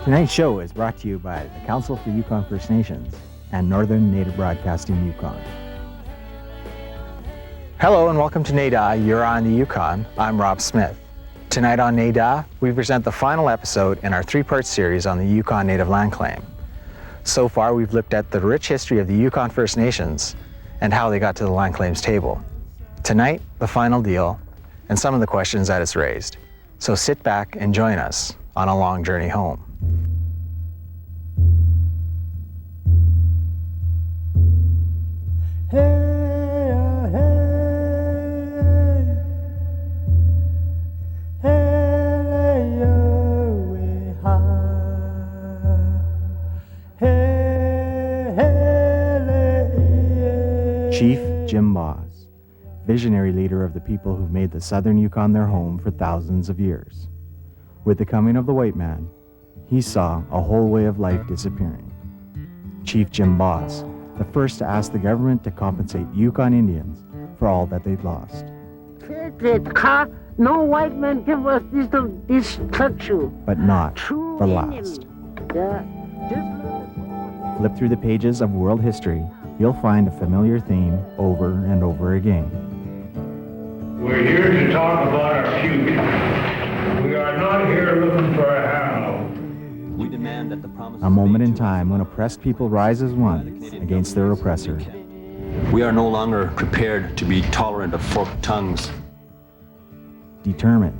Tonight's show is brought to you by the Council for Yukon First Nations and Northern Native Broadcasting Yukon. Hello and welcome to NADA, You're on the Yukon. I'm Rob Smith. Tonight on NADA, we present the final episode in our three-part series on the Yukon Native Land Claim. So far, we've looked at the rich history of the Yukon First Nations and how they got to the land claims table. Tonight, the final deal and some of the questions that it's raised. So sit back and join us on a long journey home. Chief Jim Boss, visionary leader of the people who've made the southern Yukon their home for thousands of years. With the coming of the white man, he saw a whole way of life disappearing. Chief Jim Boss, the first to ask the government to compensate Yukon Indians for all that they'd lost. No white man give us this structure. But not the last. Flip through the pages of world history, you'll find a familiar theme over and over again. We're here to talk about our future. We are not here looking for a handout. We demand that the promise. A moment in time when oppressed people rise as one against their oppressor. We are no longer prepared to be tolerant of forked tongues. Determined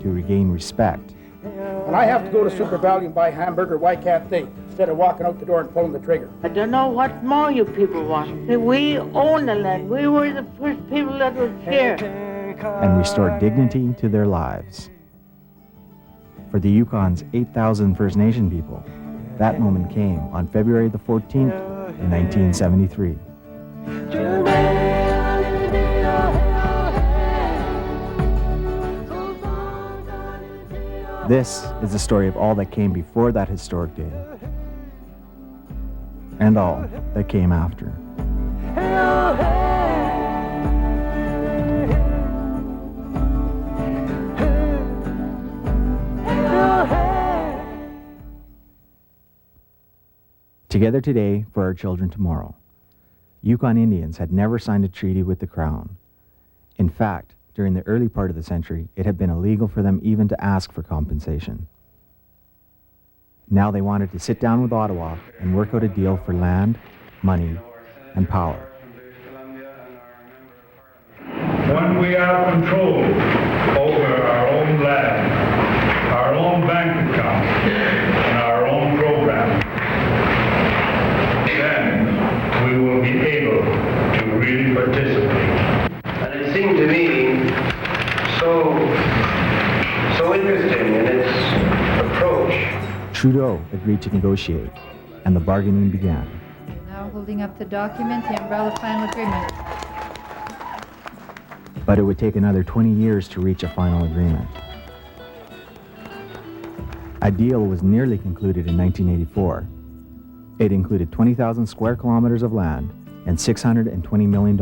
to regain respect. When I have to go to Super Value and buy a hamburger, why can't they? Instead of walking out the door and pulling the trigger. I don't know what more you people want. We own the land. We were the first people that was here. And restore dignity to their lives. For the Yukon's 8,000 First Nation people, that moment came on February the 14th in 1973. This is the story of all that came before that historic day, and all that came after. Together today for our children tomorrow. Yukon Indians had never signed a treaty with the Crown. In fact, during the early part of the century, it had been illegal for them even to ask for compensation. Now they wanted to sit down with Ottawa and work out a deal for land, money, and power. When we have control over our own land, our own bank account, and our own program, then we will be able to really participate. And it seemed to me so interesting in its approach. Trudeau agreed to negotiate, and the bargaining began. Now holding up the document, the umbrella final agreement. But it would take another 20 years to reach a final agreement. A deal was nearly concluded in 1984. It included 20,000 square kilometers of land and $620 million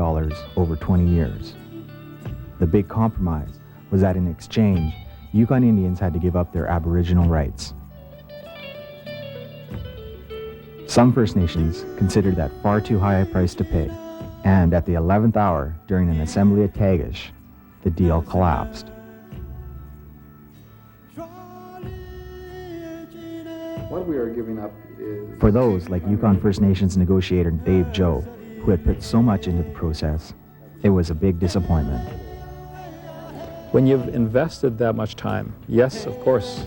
over 20 years. The big compromise was that in exchange, Yukon Indians had to give up their Aboriginal rights. Some First Nations considered that far too high a price to pay, and at the 11th hour, during an assembly at Tagish, the deal collapsed. What we are giving up is... For those like Yukon First Nations negotiator Dave Joe, who had put so much into the process, it was a big disappointment. When you've invested that much time, yes, of course,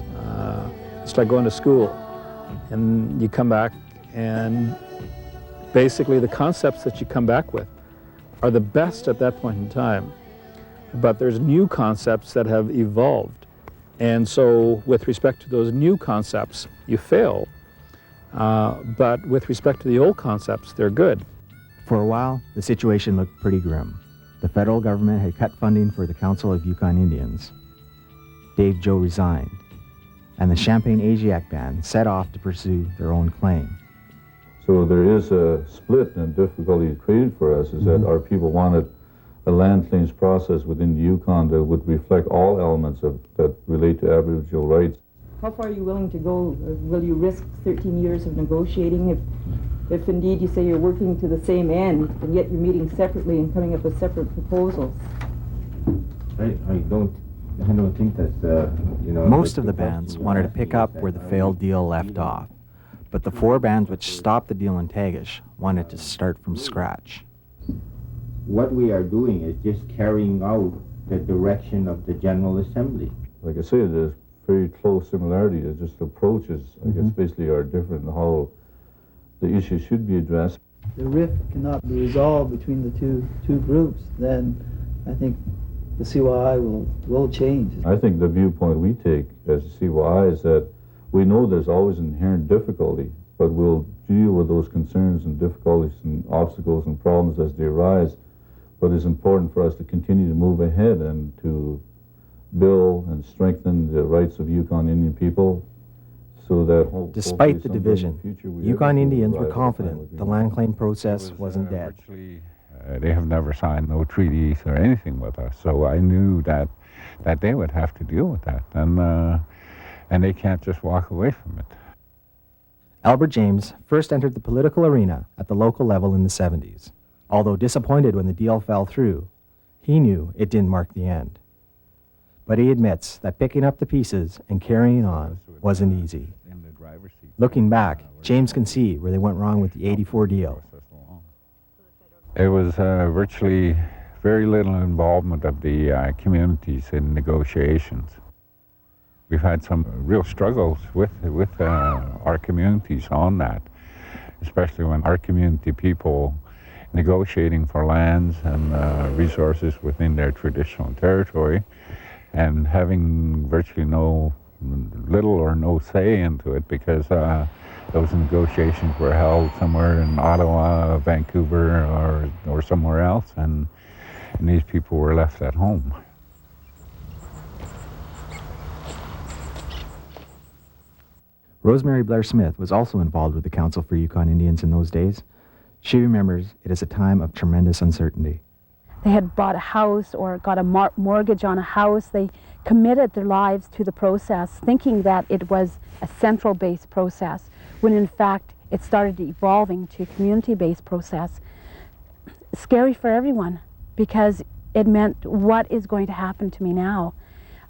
it's like going to school, and you come back, and basically the concepts that you come back with are the best at that point in time, but there's new concepts that have evolved, and so with respect to those new concepts, you fail, but with respect to the old concepts, they're good. For a while, the situation looked pretty grim. The federal government had cut funding for the Council of Yukon Indians. Dave Joe resigned, and the Champagne-Asiac band set off to pursue their own claim. So there is a split and difficulty created for us is that our people wanted a land claims process within the Yukon that would reflect all elements that relate to Aboriginal rights. How far are you willing to go? Will you risk 13 years of negotiating if indeed you say you're working to the same end, and yet you're meeting separately and coming up with separate proposals? I don't think that's, Most of the bands wanted to pick up where the failed deal left off, but the 4 bands which stopped the deal in Tagish wanted to start from scratch. What we are doing is just carrying out the direction of the General Assembly. Like I say, there's very close similarity. It's just approaches, I guess, basically are different in how the issue should be addressed. The rift cannot be resolved between the two groups, then I think the CYI will change. I think the viewpoint we take as the CYI is that we know there's always inherent difficulty, but we'll deal with those concerns and difficulties and obstacles and problems as they arise. But it's important for us to continue to move ahead and to build and strengthen the rights of Yukon Indian people so that despite the division, Yukon Indians were confident the land claim process wasn't dead. They have never signed no treaties or anything with us, so I knew that they would have to deal with that, and they can't just walk away from it. Albert James first entered the political arena at the local level in the 70s. Although disappointed when the deal fell through, he knew it didn't mark the end. But he admits that picking up the pieces and carrying on wasn't easy. Looking back, James can see where they went wrong with the '84 deal. It was virtually very little involvement of the communities in negotiations. We've had some real struggles with our communities on that, especially when our community people negotiating for lands and resources within their traditional territory and having virtually little or no say into it because those negotiations were held somewhere in Ottawa, Vancouver, or somewhere else, and these people were left at home. Rosemary Blair Smith was also involved with the Council for Yukon Indians in those days. She remembers it as a time of tremendous uncertainty. They had bought a house or got a mortgage on a house. They committed their lives to the process, thinking that it was a central-based process, when in fact it started evolving to a community-based process. Scary for everyone, because it meant, what is going to happen to me now?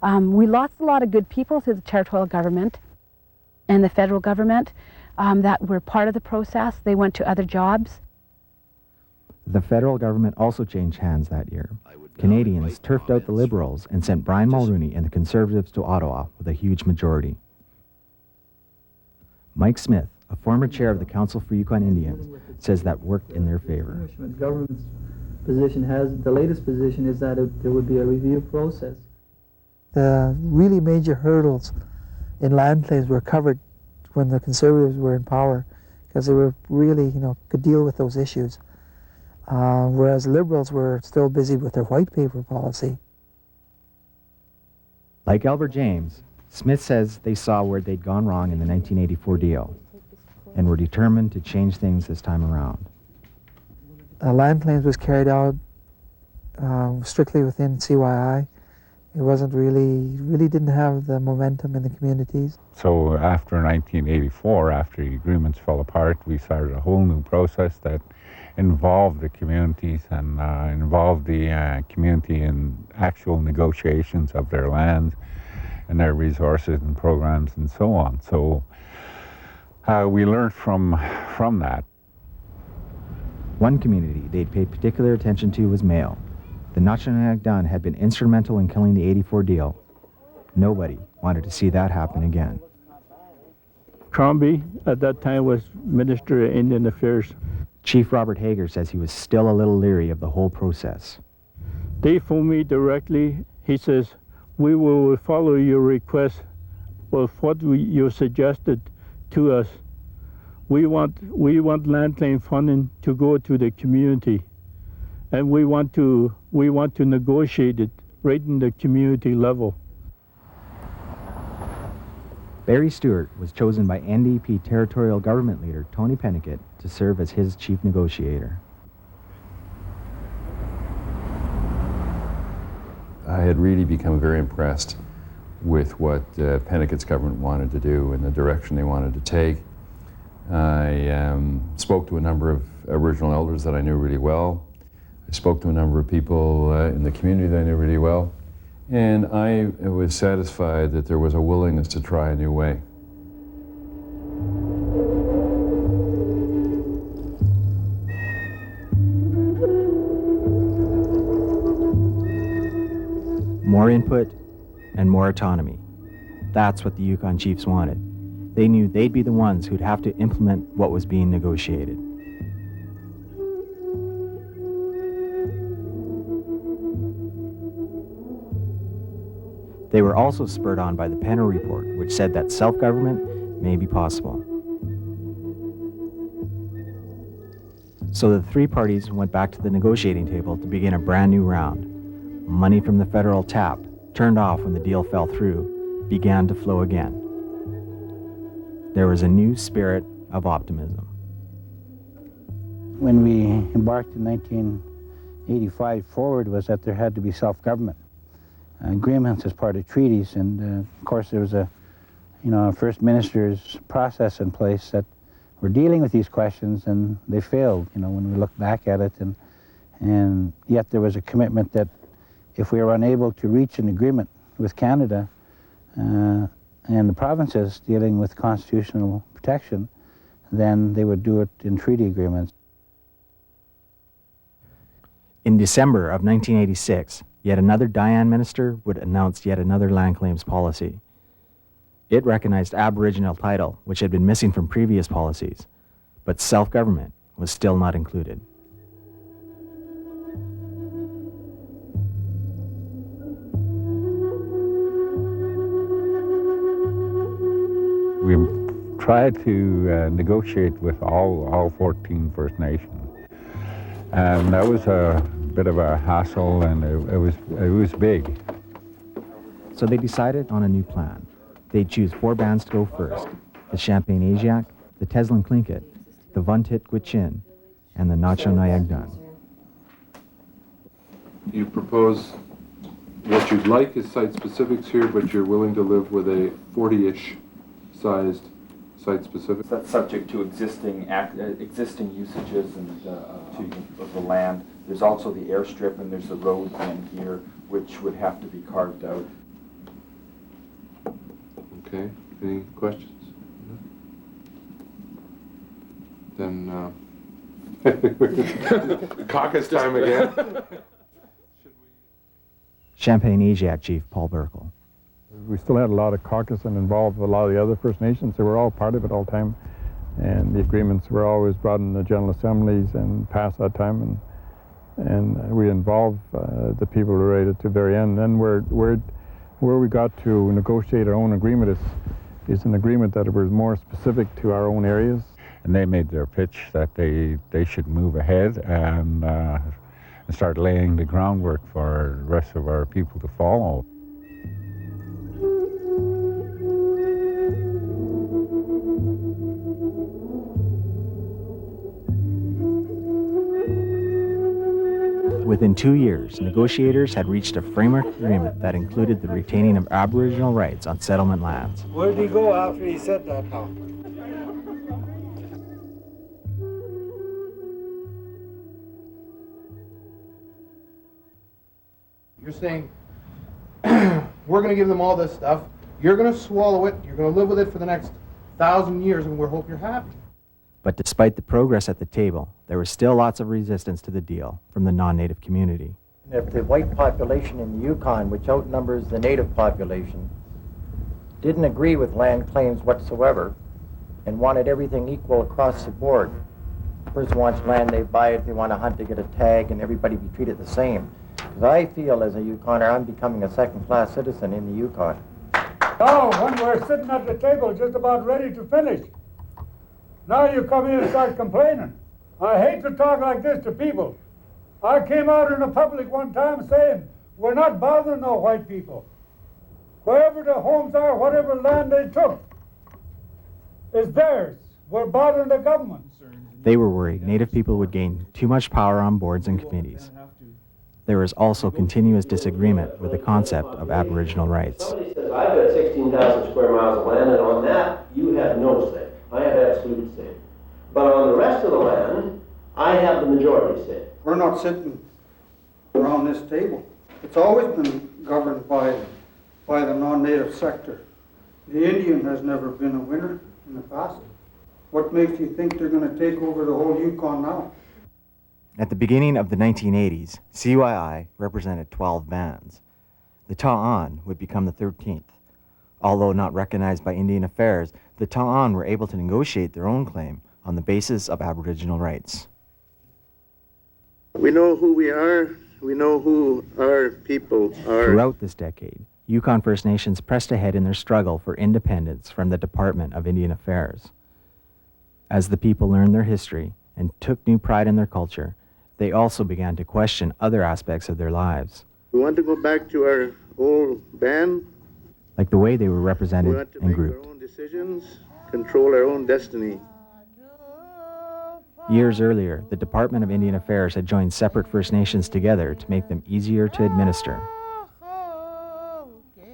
We lost a lot of good people through the territorial government and the federal government that were part of the process. They went to other jobs. The federal government also changed hands that year. Canadians turfed out the Liberals and sent Brian Mulrooney and the Conservatives to Ottawa with a huge majority. Mike Smith, a former chair of the Council for Yukon Indians, says that worked in their favor. The government's position the latest position is that there would be a review process. The really major hurdles in land claims were covered when the Conservatives were in power, because they were really, could deal with those issues. Whereas Liberals were still busy with their white paper policy. Like Albert James, Smith says they saw where they'd gone wrong in the 1984 deal and were determined to change things this time around. Land claims was carried out strictly within CYI. It wasn't really didn't have the momentum in the communities. So after 1984, after the agreements fell apart, we started a whole new process that involved the communities and involved the community in actual negotiations of their lands and their resources and programs and so on. So we learned from that. One community they'd paid particular attention to was Mayo. The Nachanak Dun had been instrumental in killing the '84 deal. Nobody wanted to see that happen again. Crombie, at that time, was Minister of Indian Affairs. Chief Robert Hager says he was still a little leery of the whole process. They phoned me directly. He says, "We will follow your request of what you suggested to us. We want land claim funding to go to the community, and we want to negotiate it right in the community level." Barry Stewart was chosen by NDP territorial government leader Tony Pennicott to serve as his chief negotiator. I had really become very impressed with what Pennickett's government wanted to do and the direction they wanted to take. I spoke to a number of Aboriginal elders that I knew really well. I spoke to a number of people in the community that I knew really well. And I was satisfied that there was a willingness to try a new way. More input and more autonomy. That's what the Yukon chiefs wanted. They knew they'd be the ones who'd have to implement what was being negotiated. They were also spurred on by the Penner Report, which said that self-government may be possible. So the three parties went back to the negotiating table to begin a brand new round. Money from the federal tap, turned off when the deal fell through, began to flow again. There was a new spirit of optimism. When we embarked in 1985, forward was that there had to be self-government. Agreements as part of treaties, and of course there was a first minister's process in place that were dealing with these questions, and they failed, when we look back at it, and yet there was a commitment that if we were unable to reach an agreement with Canada and the provinces dealing with constitutional protection, then they would do it in treaty agreements. In December of 1986, yet another Diane minister would announce yet another land claims policy. It recognized Aboriginal title, which had been missing from previous policies, but self-government was still not included. We tried to negotiate with all 14 First Nations. And that was a bit of a hassle, and it was big. So they decided on a new plan. They'd choose 4 bands to go first: the Champagne-Ajiak, the Teslin Tlingit, the Vuntut Gwich'in, and the Nacho-Nyagdun. You propose what you'd like is site specifics here, but you're willing to live with a 40-ish sized site specific? That's subject to existing usages and of the land. There's also the airstrip, and there's the road in here, which would have to be carved out. Okay. Any questions? Then caucus time again. Champagne-Ajiak Chief Paul Burkle. We still had a lot of caucus and involved a lot of the other First Nations. They were all part of it all the time. And the agreements were always brought in the General Assemblies and passed that time. And we involved the people related to the very end. Then where we got to negotiate our own agreement is an agreement that was more specific to our own areas. And they made their pitch that they should move ahead and start laying the groundwork for the rest of our people to follow. Within 2 years, negotiators had reached a framework agreement that included the retaining of Aboriginal rights on settlement lands. Where did he go after he said that now? You're saying, we're going to give them all this stuff, you're going to swallow it, you're going to live with it for the next 1,000 years, and we hope you're happy. But despite the progress at the table, there was still lots of resistance to the deal from the non-native community. If the white population in the Yukon, which outnumbers the native population, didn't agree with land claims whatsoever and wanted everything equal across the board. Person wants land, they buy it, they want to hunt, they get a tag, and everybody be treated the same. Because I feel as a Yukoner, I'm becoming a second-class citizen in the Yukon. Now, when we're sitting at the table just about ready to finish, now you come in and start complaining. I hate to talk like this to people. I came out in the public one time saying, we're not bothering no white people. Wherever the homes are, whatever land they took, is theirs. We're bothering the government. They were worried Native people would gain too much power on boards and committees. there is also continuous disagreement with the concept of Aboriginal rights. Somebody says, I've got 16,000 square miles of land, and on that, you have no say. I have absolute say. But on the rest of the land, I have the majority say. We're not sitting around this table. It's always been governed by the non-native sector. The Indian has never been a winner in the past. What makes you think they're going to take over the whole Yukon now? At the beginning of the 1980s, CYI represented 12 bands. The Ta'an would become the 13th. Although not recognized by Indian Affairs, the Ta'an were able to negotiate their own claim on the basis of Aboriginal rights. We know who we are. We know who our people are. Throughout this decade, Yukon First Nations pressed ahead in their struggle for independence from the Department of Indian Affairs. As the people learned their history and took new pride in their culture, they also began to question other aspects of their lives. We want to go back to our old band. Like the way they were represented We want to and make grouped. our own decisions, control our own destiny. Years earlier, the Department of Indian Affairs had joined separate First Nations together to make them easier to administer.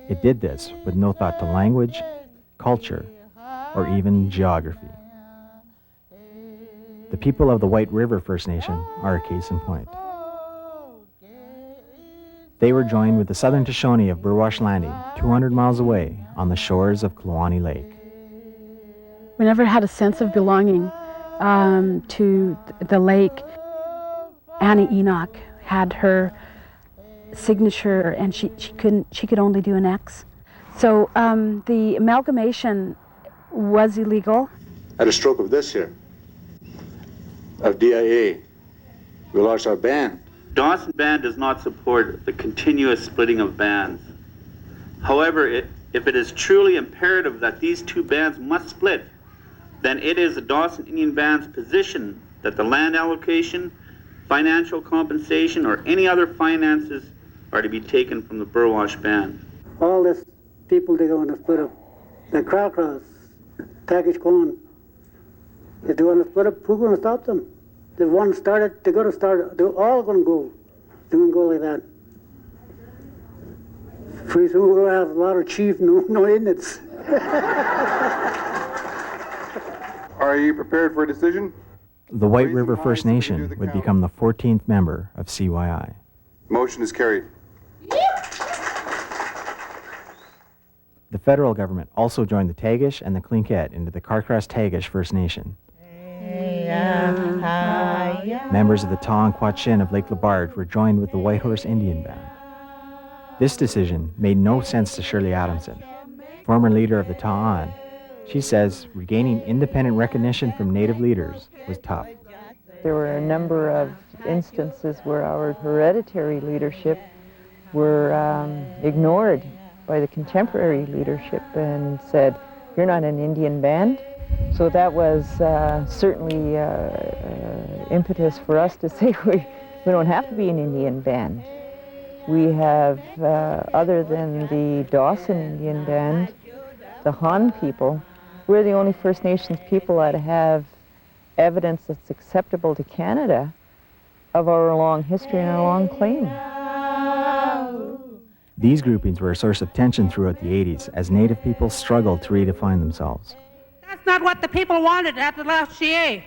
It did this with no thought to language, culture, or even geography. The people of the White River First Nation are a case in point. They were joined with the Southern Shoshone of Burwash Landy, 200 miles away on the shores of Kluane Lake. We never had a sense of belonging to the lake. Annie Enoch had her signature, and she could only do an X. So the amalgamation was illegal. At a stroke of this here, of DIA, we lost our band. Dawson Band does not support the continuous splitting of bands. However, if it is truly imperative that these two bands must split, then it is the Dawson Indian Band's position that the land allocation, financial compensation, or any other finances are to be taken from the Burwash Band. All this people, they're going to split up. The Crowcross, Tagish Kwan, if they want to split up, who's going to stop them? If one started, they're going to start, they're all going to go. They're going to go like that. Pretty soon we're going to have a lot of chief, no Indians. Are you prepared for a decision? The White River First Nation would become the 14th member of CYI. Motion is carried. The federal government also joined the Tagish and the Tlingit into the Carcross-Tagish First Nation. Members of the Taw and Quachin of Lake Labarge were joined with the Whitehorse Indian Band. This decision made no sense to Shirley Adamson, former leader of the Ta'an. She says regaining independent recognition from Native leaders was tough. There were a number of instances where our hereditary leadership were ignored by the contemporary leadership and said, "You're not an Indian band." So that was certainly impetus for us to say we don't have to be an Indian band. We have, other than the Dawson Indian Band, the Han people, we're the only First Nations people that have evidence that's acceptable to Canada of our long history and our long claim. These groupings were a source of tension throughout the 80s as Native people struggled to redefine themselves. That's not what the people wanted at the last GA.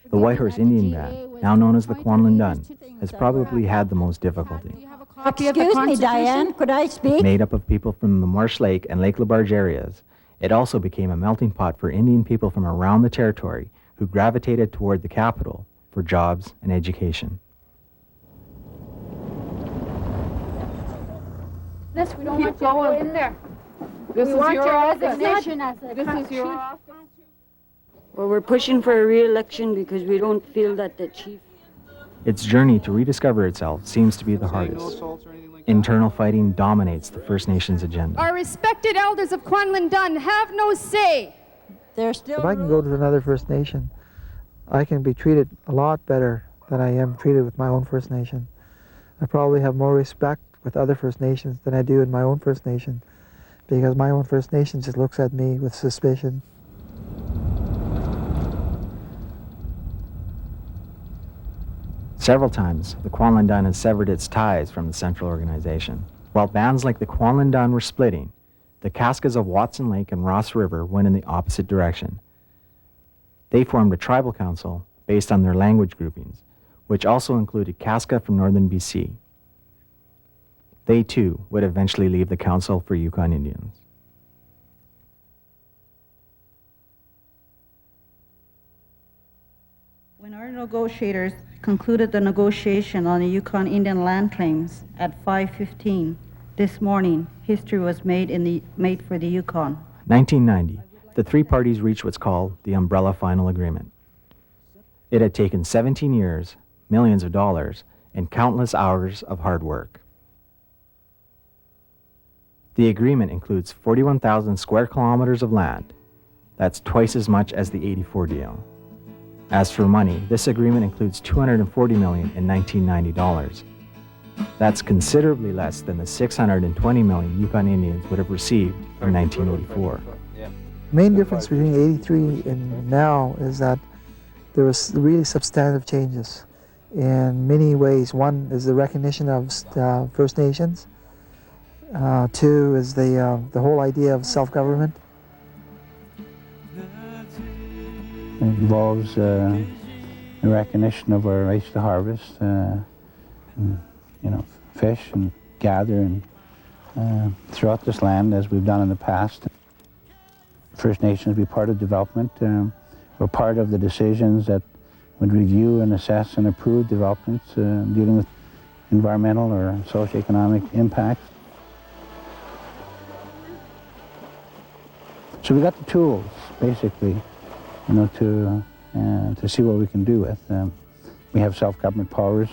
The Whitehorse Indian Band, now known as the Kwanlin Dun, has probably had the most difficulty. Excuse me, Diane, could I speak? Made up of people from the Marsh Lake and Lake Labarge areas, it also became a melting pot for Indian people from around the territory who gravitated toward the capital for jobs and education. This, we don't want you to go in there. This we is want your your office. resignation as a This is your chief. office. Well, we're pushing for a re-election because we don't feel that the chief... Its journey to rediscover itself seems to be the hardest. Internal fighting dominates the First Nations agenda. Our respected elders of Kwanlin Dun have no say. They're still... If I can go to another First Nation, I can be treated a lot better than I am treated with my own First Nation. I probably have more respect with other First Nations than I do in my own First Nation, because my own First Nation just looks at me with suspicion. Several times, the Kwanglen Dun has severed its ties from the central organization. While bands like the Kwanglen Dun were splitting, the Kaskas of Watson Lake and Ross River went in the opposite direction. They formed a tribal council based on their language groupings, which also included Kaska from northern BC. They too would eventually leave the council for Yukon Indians. When our negotiators concluded the negotiation on the Yukon Indian land claims at 5:15 this morning, history was made for the Yukon. 1990, the three parties reached what's called the Umbrella Final Agreement. It had taken 17 years, millions of dollars, and countless hours of hard work. The agreement includes 41,000 square kilometers of land. That's twice as much as the 84 deal. As for money, this agreement includes $240 million in 1990 dollars. That's considerably less than the $620 million Yukon Indians would have received in 1984. The main difference between 83 and now is that there was really substantive changes in many ways. One is the recognition of First Nations. Two is the whole idea of self-government. It involves the recognition of our rights to harvest, fish and gather and throughout this land as we've done in the past. First Nations be part of development. We're part of the decisions that would review and assess and approve developments dealing with environmental or socioeconomic impacts. So we got the tools, basically, to see what we can do with. We have self-government powers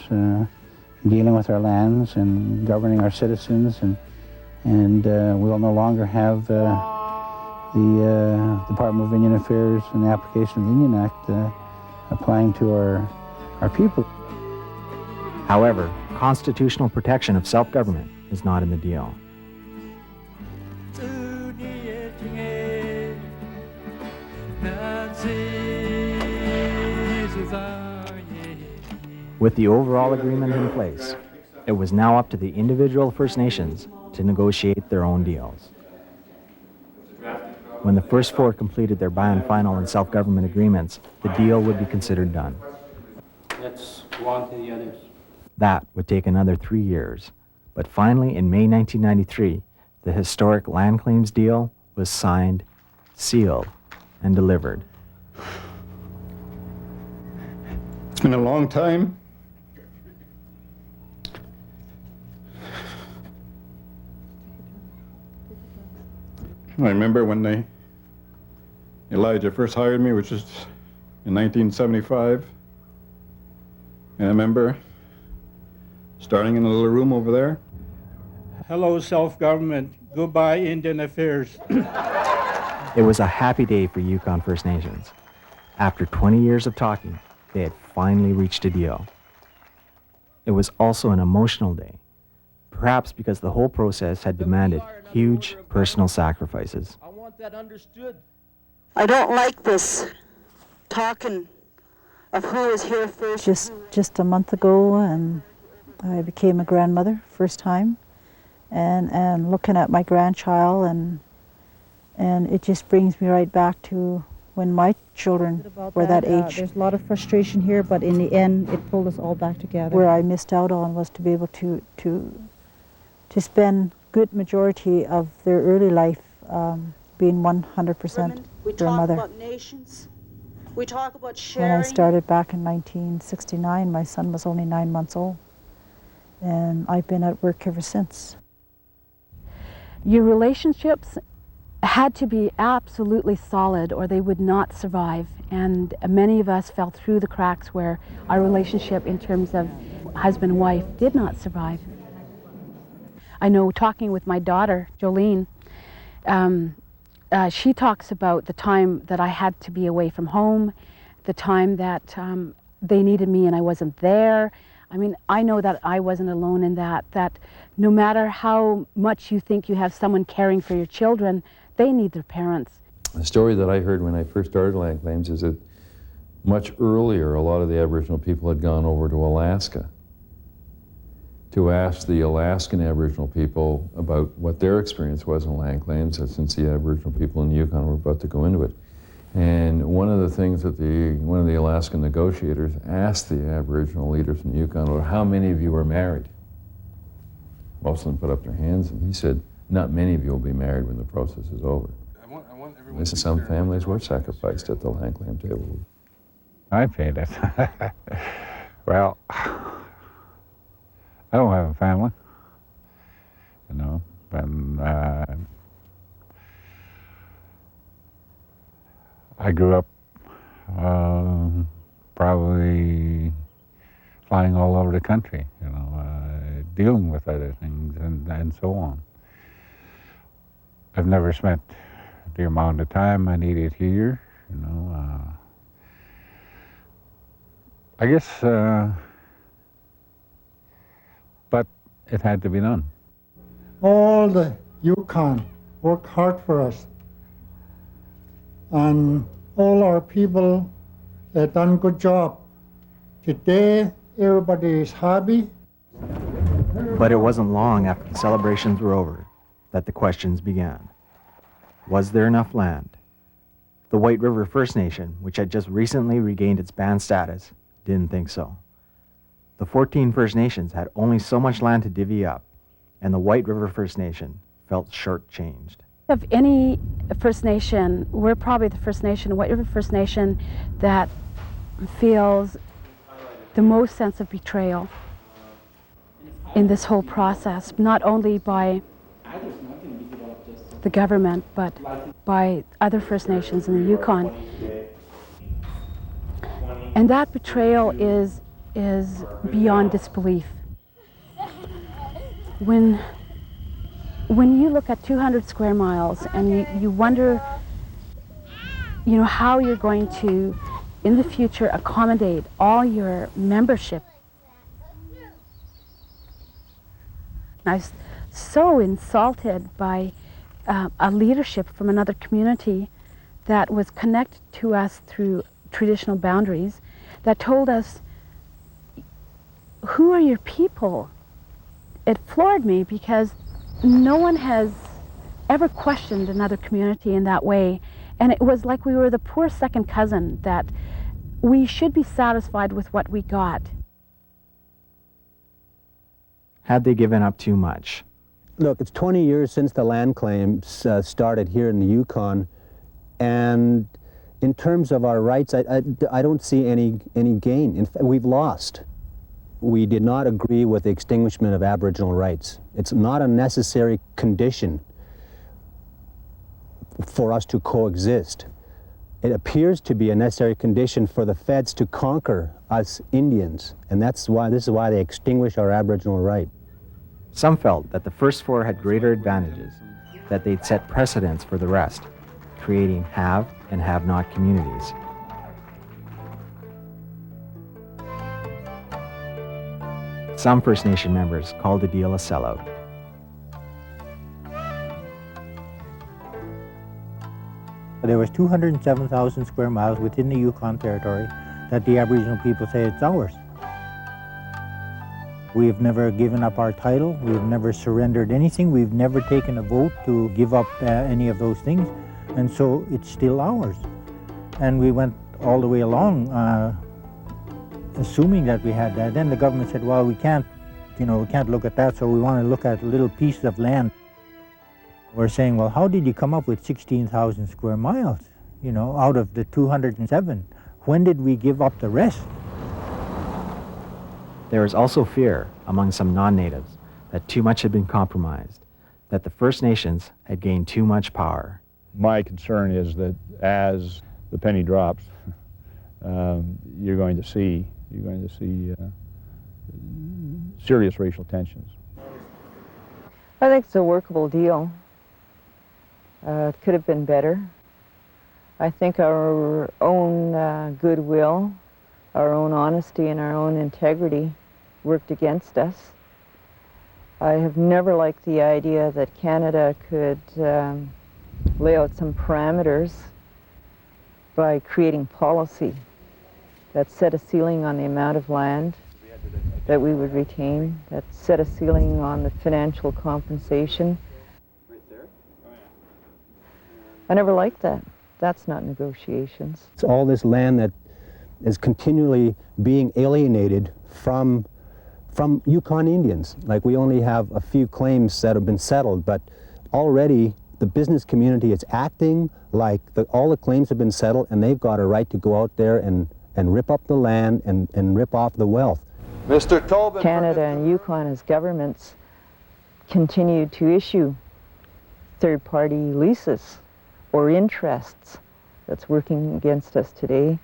dealing with our lands and governing our citizens, and we'll no longer have the Department of Indian Affairs and the application of the Indian Act applying to our people. However, constitutional protection of self-government is not in the deal. With the overall agreement in place, it was now up to the individual First Nations to negotiate their own deals. When the first four completed their biennial and self-government agreements, the deal would be considered done. Let's go on to the others. That would take another 3 years, but finally in May 1993, the historic land claims deal was signed, sealed, and delivered. It's been a long time. I remember when Elijah first hired me, which was in 1975. And I remember starting in a little room over there. Hello, self-government. Goodbye, Indian Affairs. It was a happy day for Yukon First Nations. After 20 years of talking, they had finally reached a deal. It was also an emotional day, perhaps because the whole process had demanded huge personal sacrifices. I want that understood. I don't like this talking of who is here first. Just a month ago, and I became a grandmother, first time, and looking at my grandchild, and it just brings me right back to when my children were that age. There's a lot of frustration here, but in the end, it pulled us all back together. Where I missed out on was to be able to spend good majority of their early life being 100% their mother. About nations. We talk about sharing. When I started back in 1969, my son was only 9 months old, and I've been at work ever since. Your relationships had to be absolutely solid or they would not survive, and many of us fell through the cracks where our relationship in terms of husband and wife did not survive. I know, talking with my daughter, Jolene, she talks about the time that I had to be away from home, the time that they needed me and I wasn't there. I mean, I know that I wasn't alone in that no matter how much you think you have someone caring for your children, they need their parents. The story that I heard when I first started land claims is that Much earlier, a lot of the Aboriginal people had gone over to Alaska to ask the Alaskan Aboriginal people about what their experience was in land claims, since the Aboriginal people in the Yukon were about to go into it. And one of the things that one of the Alaskan negotiators asked the Aboriginal leaders in the Yukon were, how many of you were married? Most of them put up their hands, and he said, not many of you will be married when the process is over. Some families were sacrificed at the land claim table. I paid it. Well, I don't have a family, you know, and I grew up probably flying all over the country, you know, dealing with other things and so on. I've never spent the amount of time I needed here, you know. I guess, but it had to be done. All the Yukon worked hard for us. And all our people, they've done a good job. Today, everybody is happy. But it wasn't long after the celebrations were over that the questions began. Was there enough land? The White River First Nation, which had just recently regained its band status, didn't think so. The 14 First Nations had only so much land to divvy up, and the White River First Nation felt shortchanged. Of any First Nation, we're probably the First Nation, White River First Nation, that feels the most sense of betrayal in this whole process, not only by the government, but by other First Nations in the Yukon. And that betrayal is beyond disbelief. When you look at 200 square miles and you wonder, you know, how you're going to, in the future, accommodate all your membership. I was so insulted by a leadership from another community that was connected to us through traditional boundaries, that told us, who are your people? It floored me because no one has ever questioned another community in that way. And it was like we were the poor second cousin, that we should be satisfied with what we got. Had they given up too much? Look, it's 20 years since the land claims started here in the Yukon, and in terms of our rights, I don't see any gain. In fact, we've lost. We did not agree with the extinguishment of Aboriginal rights. It's not a necessary condition for us to coexist. It appears to be a necessary condition for the feds to conquer us Indians, and this is why they extinguish our Aboriginal right. Some felt that the first four had greater advantages, that they'd set precedents for the rest, creating have and have not communities. Some First Nation members called the deal a sellout. There was 207,000 square miles within the Yukon Territory that the Aboriginal people say it's ours. We've never given up our title, we've never surrendered anything, we've never taken a vote to give up any of those things, and so it's still ours. And we went all the way along assuming that we had that. Then the government said, well, we can't look at that, so we want to look at a little piece of land. We're saying, well, how did you come up with 16,000 square miles, out of the 207? When did we give up the rest? There was also fear among some non-natives that too much had been compromised, that the First Nations had gained too much power. My concern is that as the penny drops, you're going to see serious racial tensions. I think it's a workable deal. It could have been better. I think our own goodwill, our own honesty and our own integrity worked against us. I have never liked the idea that Canada could lay out some parameters by creating policy that set a ceiling on the amount of land that we would retain, that set a ceiling on the financial compensation. I never liked that. That's not negotiations. It's all this land that is continually being alienated from Yukon Indians. Like, we only have a few claims that have been settled, but already the business community is acting like all the claims have been settled, and they've got a right to go out there and rip up the land and rip off the wealth. Mr. Tobin, Canada and Yukon as governments continue to issue third-party leases or interests. That's working against us today.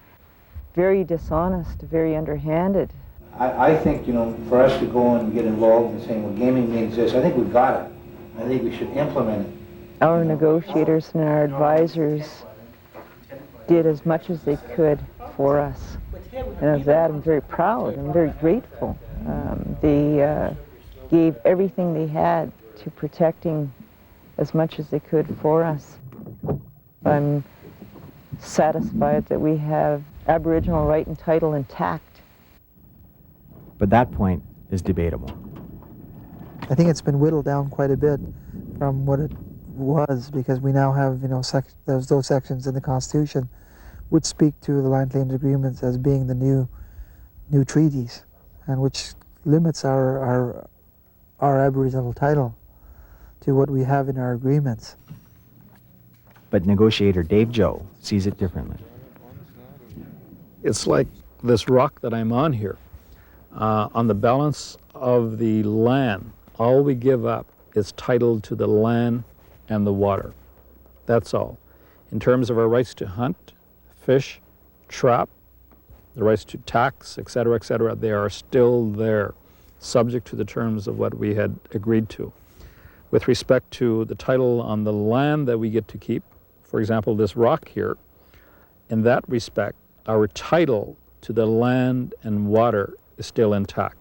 Very dishonest, very underhanded. I think, you know, for us to go and get involved in saying, well, gaming may exist, I think we've got it. I think we should implement it. Our negotiators and our advisors did as much as they could for us. And of that, I'm very proud. I'm very grateful. They gave everything they had to protecting as much as they could for us. I'm satisfied that we have Aboriginal right and title intact. But that point is debatable. I think it's been whittled down quite a bit from what it was, because we now have, you know, those sections in the Constitution which speak to the land claims agreements as being the new treaties, and which limits our Aboriginal title to what we have in our agreements. But negotiator Dave Joe sees it differently. It's like this rock that I'm on here. On the balance of the land, all we give up is title to the land and the water. That's all. In terms of our rights to hunt, fish, trap, the rights to tax, etc., they are still there, subject to the terms of what we had agreed to. With respect to the title on the land that we get to keep, for example, this rock here, in that respect, our title to the land and water is still intact.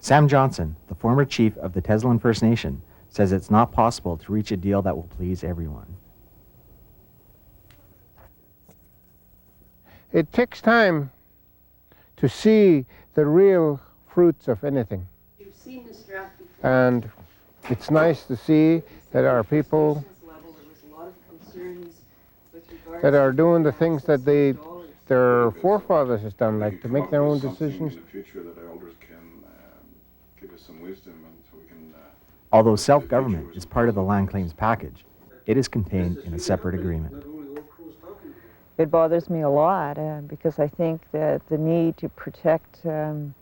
Sam Johnson, the former chief of the Teslin First Nation, says it's not possible to reach a deal that will please everyone. It takes time to see the real fruits of anything. You've seen this draft before. And it's nice to see that our people that are doing the things that their forefathers has done, like to make their own decisions. In the future that our elders can give us some wisdom, and so we can. Although self-government is part of the land claims package, it is contained in a separate agreement. It bothers me a lot because I think that the need to protect the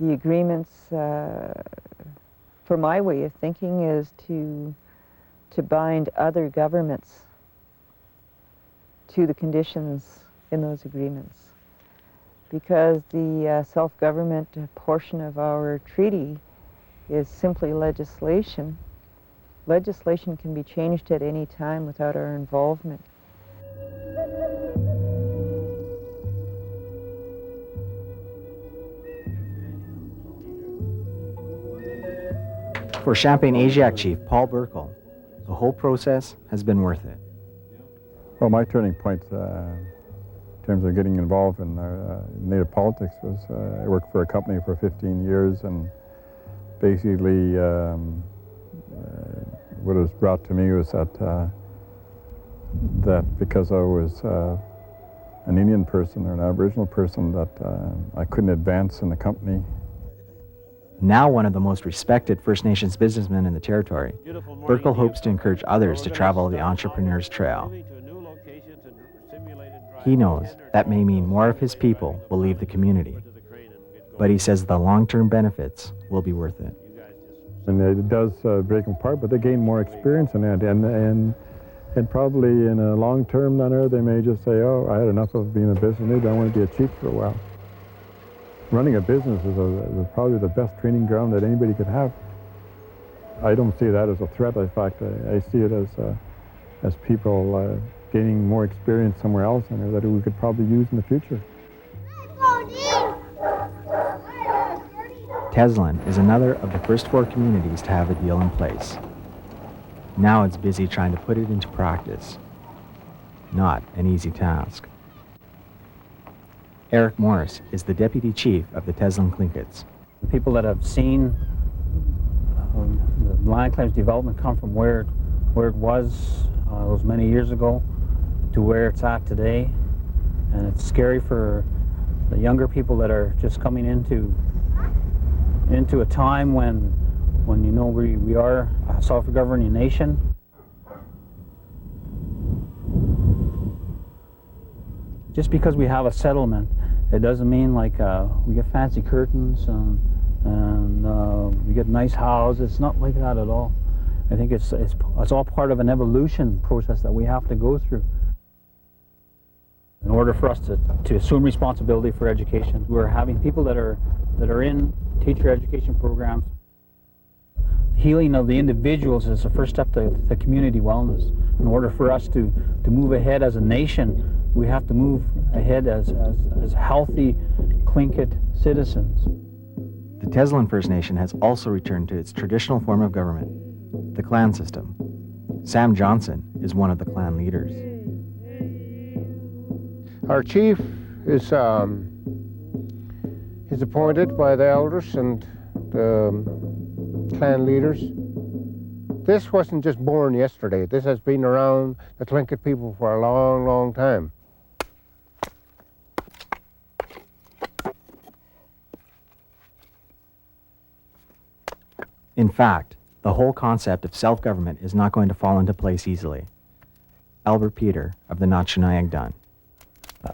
agreements, for my way of thinking, is to bind other governments to the conditions in those agreements. Because the self-government portion of our treaty is simply legislation. Legislation can be changed at any time without our involvement. For Champagne Asiac Chief Paul Burkle, the whole process has been worth it. Well, my turning point in terms of getting involved in Native politics was I worked for a company for 15 years, and basically what was brought to me was that because I was an Indian person or an Aboriginal person, that I couldn't advance in the company. Now one of the most respected First Nations businessmen in the territory, Burkle hopes to encourage others to travel the entrepreneur's trail. He knows that may mean more of his people will leave the community, but he says the long-term benefits will be worth it. And it does break them apart, but they gain more experience in it, and probably in a long-term manner, they may just say, oh, I had enough of being a business, maybe I want to be a chief for a while. Running a business is probably the best training ground that anybody could have. I don't see that as a threat. In fact, I see it as people gaining more experience somewhere else and that we could probably use in the future. Teslin is another of the first 4 communities to have a deal in place. Now it's busy trying to put it into practice. Not an easy task. Eric Morris is the deputy chief of the Teslin Tlinkits. The people that have seen the land claims development come from where it was those many years ago to where it's at today, and it's scary for the younger people that are just coming into a time when you know we are a self-governing nation. Just because we have a settlement, it doesn't mean like we get fancy curtains and we get nice houses. It's not like that at all. I think it's all part of an evolution process that we have to go through. In order for us to assume responsibility for education, we're having people that are in teacher education programs. Healing of the individuals is the first step to community wellness. In order for us to move ahead as a nation, we have to move ahead as healthy Tlingit citizens. The Teslin First Nation has also returned to its traditional form of government, the clan system. Sam Johnson is one of the clan leaders. Our chief is appointed by the elders and the clan leaders. This wasn't just born yesterday. This has been around the Tlingit people for a long, long time. In fact, the whole concept of self-government is not going to fall into place easily. Albert Peter of the Notchunayagdun.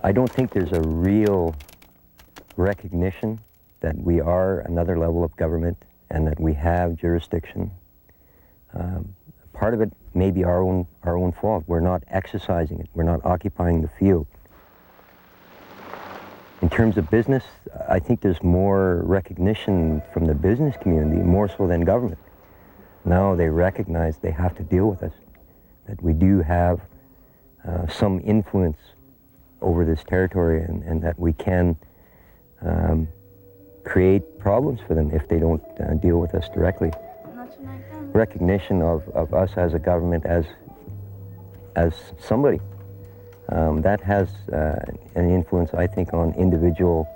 I don't think there's a real recognition that we are another level of government and that we have jurisdiction. Part of it may be our own fault. We're not exercising it. We're not occupying the field. In terms of business, I think there's more recognition from the business community, more so than government. Now they recognize they have to deal with us, that we do have some influence over this territory and that we can create problems for them if they don't deal with us directly. Recognition of us as a government, as somebody. That has an influence, I think, on individual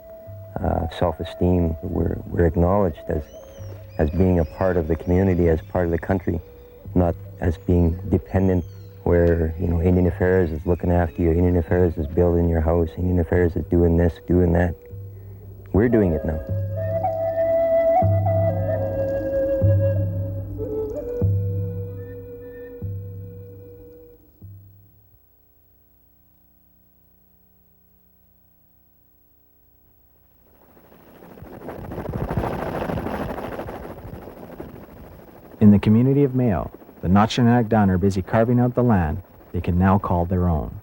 self-esteem. We're acknowledged as being a part of the community, as part of the country, not as being dependent where, you know, Indian Affairs is looking after you, Indian Affairs is building your house, Indian Affairs is doing this, doing that. We're doing it now. In the community of Mayo, the Notchunayagdun are busy carving out the land they can now call their own.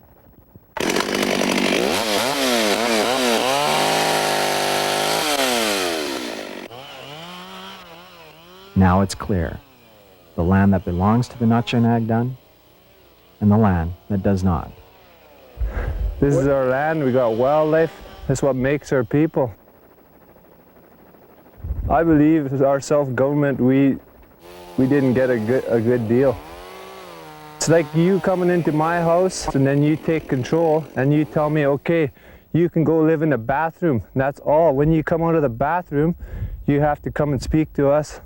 Now it's clear, the land that belongs to the Notchunayagdun and the land that does not. This is our land, we got wildlife, that's what makes our people. I believe with our self-government, we didn't get a good deal. It's like you coming into my house and then you take control and you tell me, okay, you can go live in the bathroom. That's all. When you come out of the bathroom, you have to come and speak to us.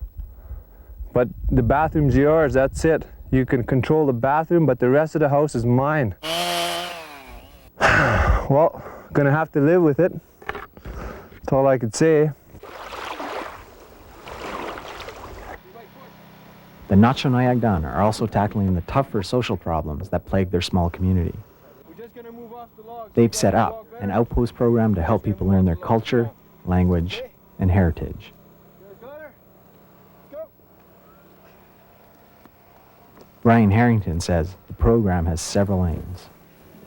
But the bathroom's yours, that's it. You can control the bathroom, but the rest of the house is mine. Well, gonna have to live with it. That's all I could say. The Notchunayagdun are also tackling the tougher social problems that plague their small community. They've set up an outpost program to help people learn their culture, language, and heritage. Brian Harrington says the program has several aims.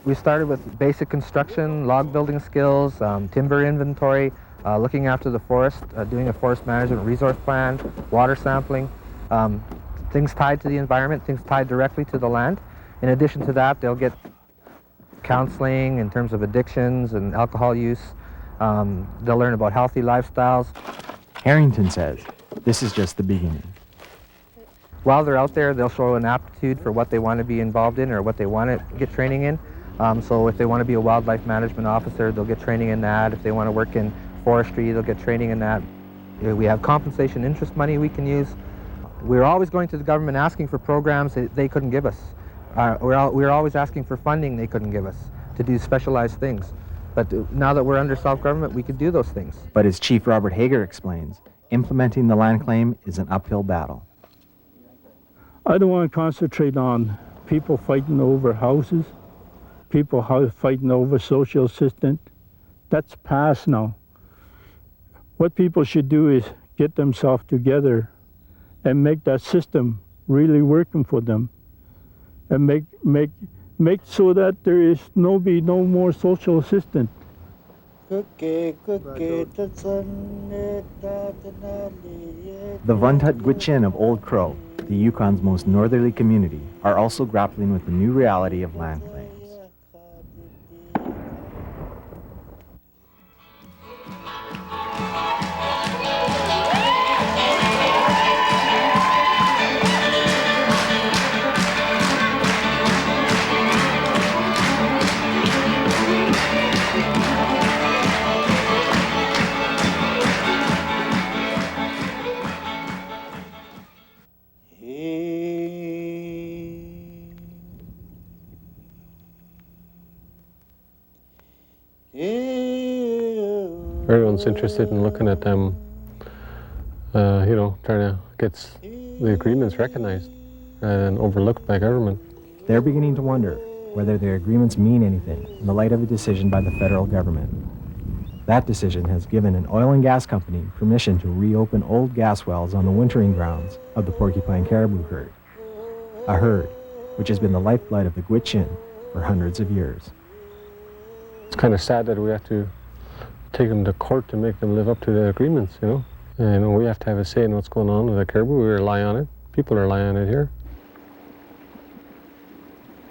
We started with basic construction, log building skills, timber inventory, looking after the forest, doing a forest management resource plan, water sampling, things tied to the environment, things tied directly to the land. In addition to that, they'll get counseling in terms of addictions and alcohol use. They'll learn about healthy lifestyles. Harrington says this is just the beginning. While they're out there, they'll show an aptitude for what they want to be involved in or what they want to get training in. So if they want to be a wildlife management officer, they'll get training in that. If they want to work in forestry, they'll get training in that. We have compensation interest money we can use. We're always going to the government asking for programs that they couldn't give us. We're always asking for funding they couldn't give us to do specialized things. But now that we're under self-government, we could do those things. But as Chief Robert Hager explains, implementing the land claim is an uphill battle. I don't want to concentrate on people fighting over houses, people fighting over social assistance. That's past now. What people should do is get themselves together and make that system really working for them, and make so that there is no more social assistance. The Vuntut Gwich'in of Old Crow, the Yukon's most northerly community, are also grappling with the new reality of land claims. Everyone's interested in looking at them, trying to get the agreements recognized and overlooked by government. They're beginning to wonder whether their agreements mean anything in the light of a decision by the federal government. That decision has given an oil and gas company permission to reopen old gas wells on the wintering grounds of the Porcupine Caribou herd, a herd which has been the lifeblood of the Gwich'in for hundreds of years. It's kind of sad that we have to take them to court to make them live up to the agreements, And we have to have a say in what's going on with the caribou. We rely on it. People rely on it here.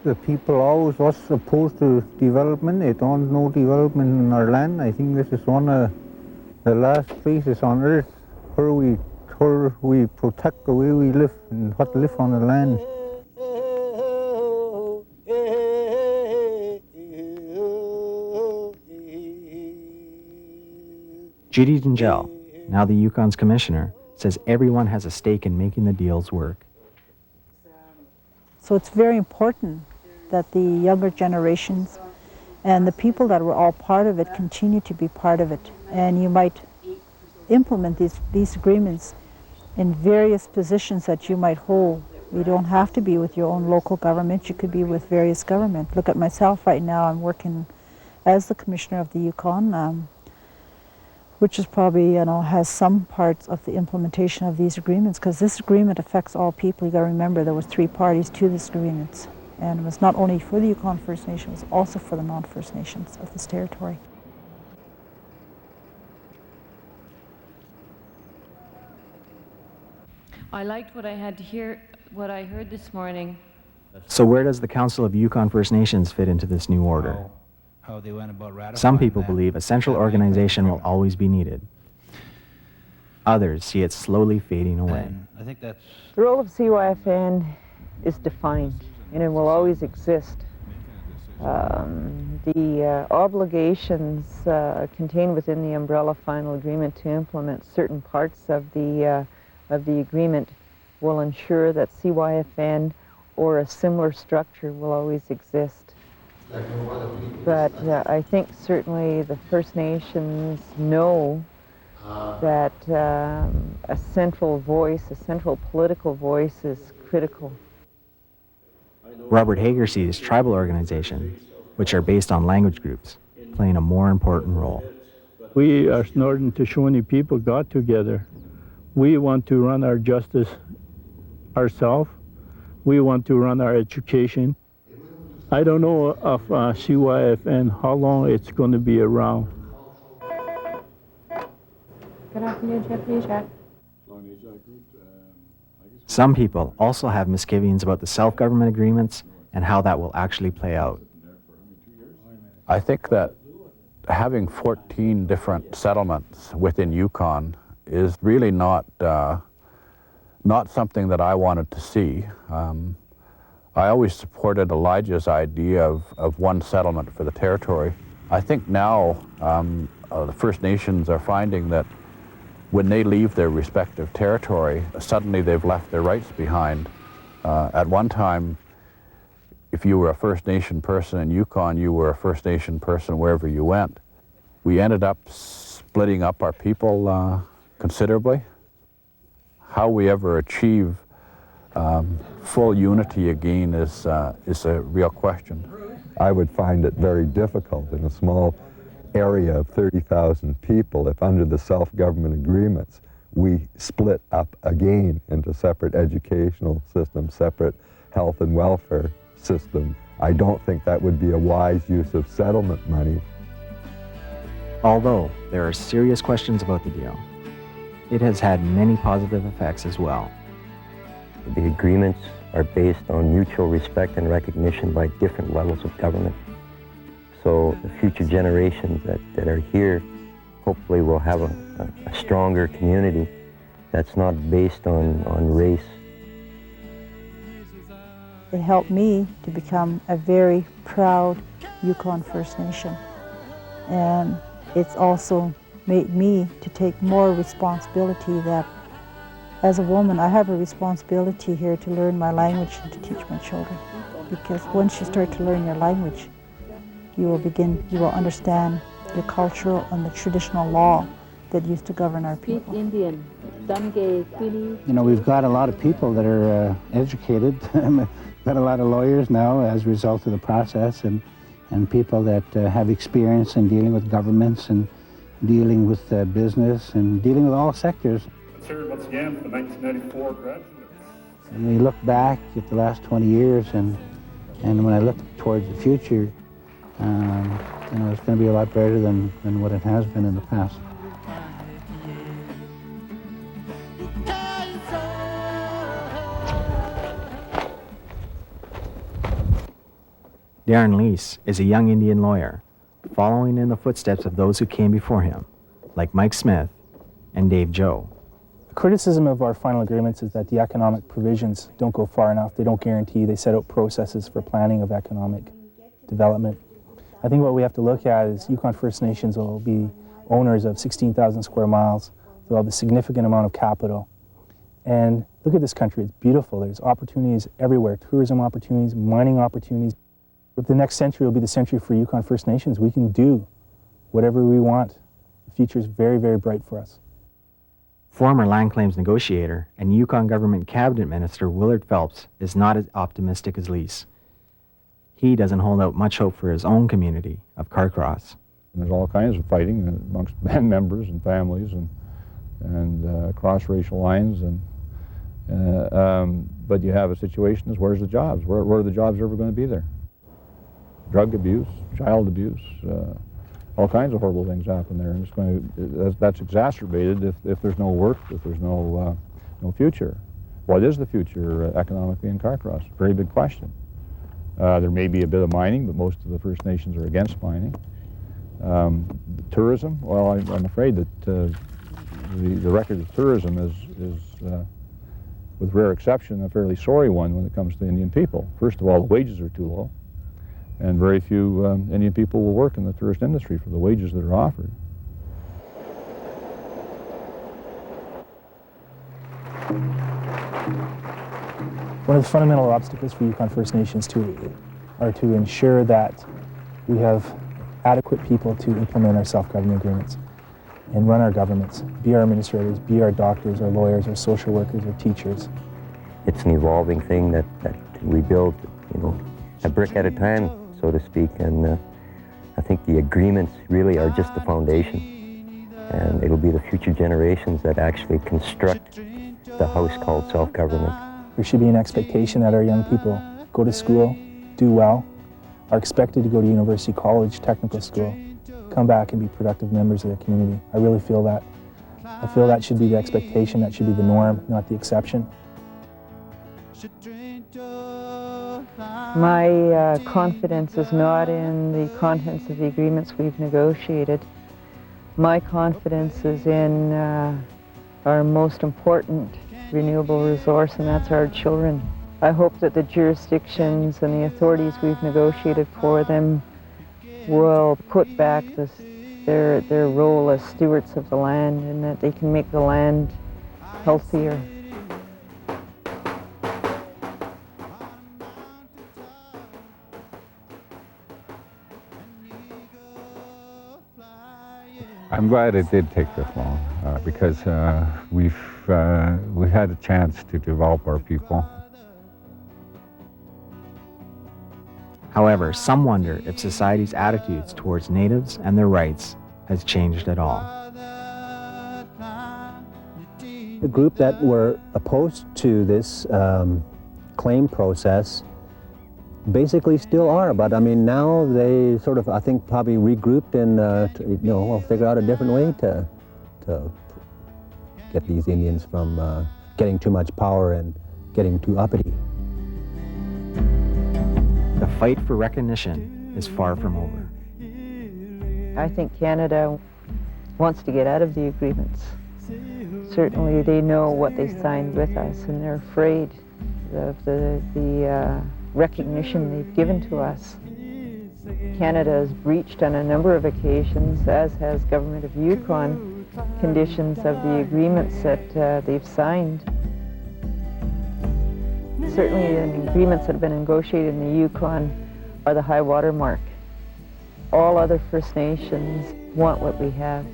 The people always was opposed to development. They don't know development in our land. I think this is one of the last places on earth where we protect the way we live and what live on the land. Judy Dingell, now the Yukon's commissioner, says everyone has a stake in making the deals work. So it's very important that the younger generations and the people that were all part of it continue to be part of it. And you might implement these agreements in various positions that you might hold. You don't have to be with your own local government. You could be with various governments. Look at myself right now. I'm working as the commissioner of the Yukon, which is probably, has some parts of the implementation of these agreements, because this agreement affects all people. You got to remember there was 3 parties to this agreement, and it was not only for the Yukon First Nation, it was also for the non-First Nations of this territory. I liked what I heard this morning. So where does the Council of Yukon First Nations fit into this new order? How they went about ratifying Some people that. believe a central organization will always be needed. Others see it slowly fading away. I think that's The role of CYFN is defined, and it will always exist. The obligations contained within the umbrella final agreement to implement certain parts of the agreement will ensure that CYFN or a similar structure will always exist. But I think certainly the First Nations know that a central voice, a central political voice is critical. Robert Hager sees tribal organizations, which are based on language groups, playing a more important role. We as Northern Shoshone people got together. We want to run our justice ourselves. We want to run our education. I don't know of CYFN how long it's going to be around. Good afternoon, Jeff Nijak. Some people also have misgivings about the self-government agreements and how that will actually play out. I think that having 14 different settlements within Yukon is really not something that I wanted to see. I always supported Elijah's idea of one settlement for the territory. I think now the First Nations are finding that when they leave their respective territory, suddenly they've left their rights behind. At one time, if you were a First Nation person in Yukon, you were a First Nation person wherever you went. We ended up splitting up our people considerably. How we ever achieve full unity again is a real question. I would find it very difficult in a small area of 30,000 people if under the self-government agreements we split up again into separate educational systems, separate health and welfare system. I don't think that would be a wise use of settlement money. Although there are serious questions about the deal, it has had many positive effects as well. The agreements are based on mutual respect and recognition by different levels of government. So the future generations that are here hopefully will have a stronger community that's not based on race. It helped me to become a very proud Yukon First Nation. And it's also made me to take more responsibility that as a woman, I have a responsibility here to learn my language and to teach my children. Because once you start to learn your language, you will understand the cultural and the traditional law that used to govern our people. Indian, Damge, Quini. You know, we've got a lot of people that are educated, got a lot of lawyers now as a result of the process, and people that have experience in dealing with governments and dealing with business and dealing with all sectors. Considered once again for the 1994 graduates. And we look back at the last 20 years, and when I look towards the future, you know, it's going to be a lot better than what it has been in the past. Darren Lease is a young Indian lawyer, following in the footsteps of those who came before him, like Mike Smith and Dave Joe. The criticism of our final agreements is that the economic provisions don't go far enough. They don't guarantee. They set out processes for planning of economic development. I think what we have to look at is Yukon First Nations will be owners of 16,000 square miles. They'll have a significant amount of capital. And look at this country. It's beautiful. There's opportunities everywhere, tourism opportunities, mining opportunities. If the next century will be the century for Yukon First Nations, we can do whatever we want. The future is very, very bright for us. Former land claims negotiator and Yukon government cabinet minister Willard Phelps is not as optimistic as Lease. He doesn't hold out much hope for his own community of Carcross. There's all kinds of fighting amongst band members and families and cross-racial lines, but you have a situation as where's the jobs? Where are the jobs ever going to be there? Drug abuse, child abuse, all kinds of horrible things happen there, and it's going to, that's exacerbated if there's no work, if there's no future. What is the future economically in Carcross? Very big question. There may be a bit of mining, but most of the First Nations are against mining. Tourism, well, I'm afraid that the record of tourism is with rare exception, a fairly sorry one when it comes to Indian people. First of all, the wages are too low, and very few Indian people will work in the tourist industry for the wages that are offered. One of the fundamental obstacles for Yukon First Nations are to ensure that we have adequate people to implement our self-government agreements and run our governments, be our administrators, be our doctors, our lawyers, our social workers, our teachers. It's an evolving thing that we build, a brick at a time, so to speak, and I think the agreements really are just the foundation, and it'll be the future generations that actually construct the house called self-government. There should be an expectation that our young people go to school, do well, are expected to go to university, college, technical school, come back and be productive members of their community. I really feel that. I feel that should be the expectation, that should be the norm, not the exception. My confidence is not in the contents of the agreements we've negotiated. My confidence is in our most important renewable resource, and that's our children. I hope that the jurisdictions and the authorities we've negotiated for them will put back their role as stewards of the land, and that they can make the land healthier. I'm glad it did take this long because we've had a chance to develop our people. However, some wonder if society's attitudes towards natives and their rights has changed at all. The group that were opposed to this claim process basically still are, but I mean now they sort of, I think, probably regrouped and will figure out a different way to get these Indians from getting too much power and getting too uppity. The fight for recognition is far from over. I think Canada wants to get out of the agreements. Certainly they know what they signed with us, and they're afraid of the recognition they've given to us. Canada has breached on a number of occasions, as has government of Yukon, conditions of the agreements that they've signed. Certainly the agreements that have been negotiated in the Yukon are the high water mark. All other First Nations want what we have.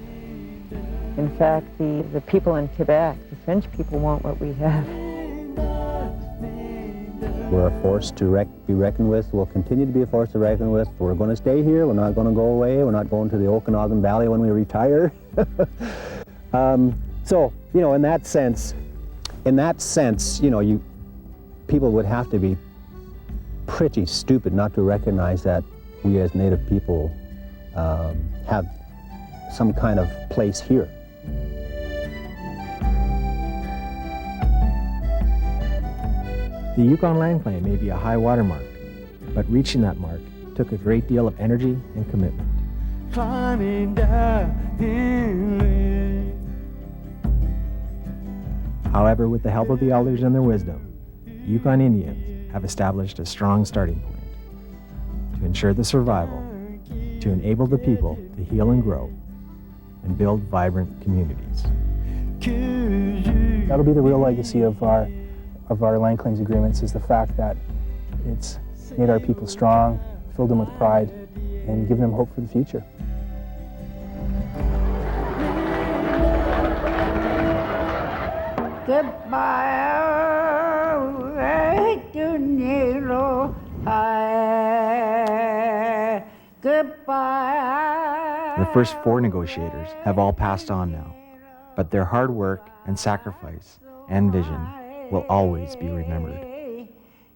In fact, the people in Quebec, the French people, want what we have. We're a force to be reckoned with. We'll continue to be a force to reckon with. We're going to stay here. We're not going to go away. We're not going to the Okanagan Valley when we retire. So, in that sense, people would have to be pretty stupid not to recognize that we as Native people have some kind of place here. The Yukon land claim may be a high water mark, but reaching that mark took a great deal of energy and commitment. However, with the help of the elders and their wisdom, Yukon Indians have established a strong starting point to ensure the survival, to enable the people to heal and grow, and build vibrant communities. That'll be the real legacy of our land claims agreements, is the fact that it's made our people strong, filled them with pride, and given them hope for the future. The first 4 negotiators have all passed on now, but their hard work and sacrifice and vision will always be remembered.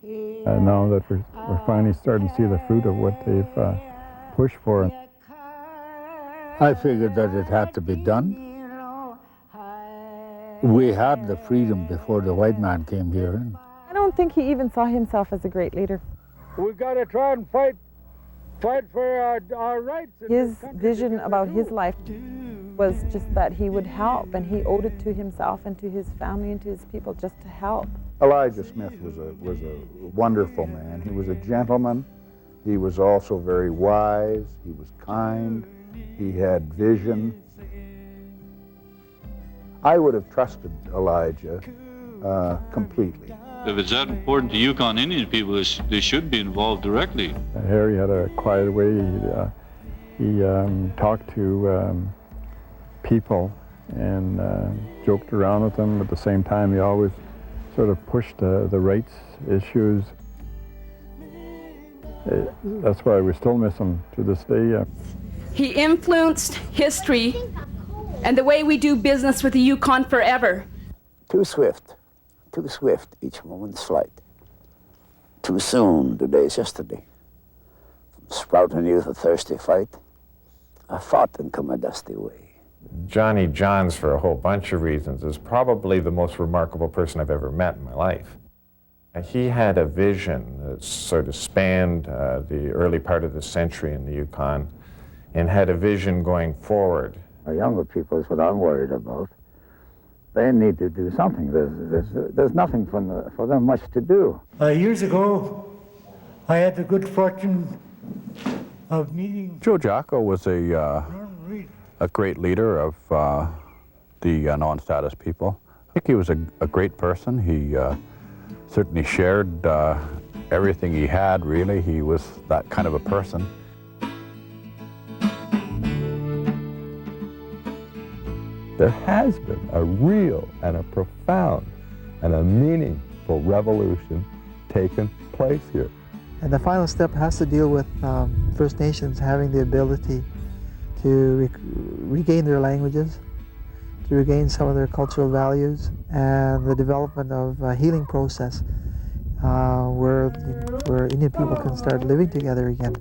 Now that we're finally starting to see the fruit of what they've pushed for. I figured that it had to be done. We had the freedom before the white man came here. I don't think he even saw himself as a great leader. We got to try and fight for our rights. His vision about his life was just that he would help, and he owed it to himself and to his family and to his people just to help. Elijah Smith was a wonderful man. He was a gentleman. He was also very wise. He was kind. He had vision. I would have trusted Elijah completely. If it's that important to Yukon Indian people, they should be involved directly. Harry had a quiet way. He talked to people and joked around with them. At the same time, he always sort of pushed the rights issues. That's why we still miss him to this day. He influenced history and the way we do business with the Yukon forever. Too swift each moment's flight. Too soon, today's yesterday. From sprouting youth a thirsty fight, I fought and come a dusty way. Johnny Johns, for a whole bunch of reasons, is probably the most remarkable person I've ever met in my life. He had a vision that sort of spanned the early part of the century in the Yukon, and had a vision going forward. Our younger people is what I'm worried about. They need to do something. There's nothing for them much to do. Years ago, I had the good fortune of meeting Joe Jacko was a great leader of the non-status people. I think he was a great person. He certainly shared everything he had, really. He was that kind of a person. There has been a real and a profound and a meaningful revolution taken place here. And the final step has to deal with First Nations having the ability to regain their languages, to regain some of their cultural values, and the development of a healing process where Indian people can start living together again.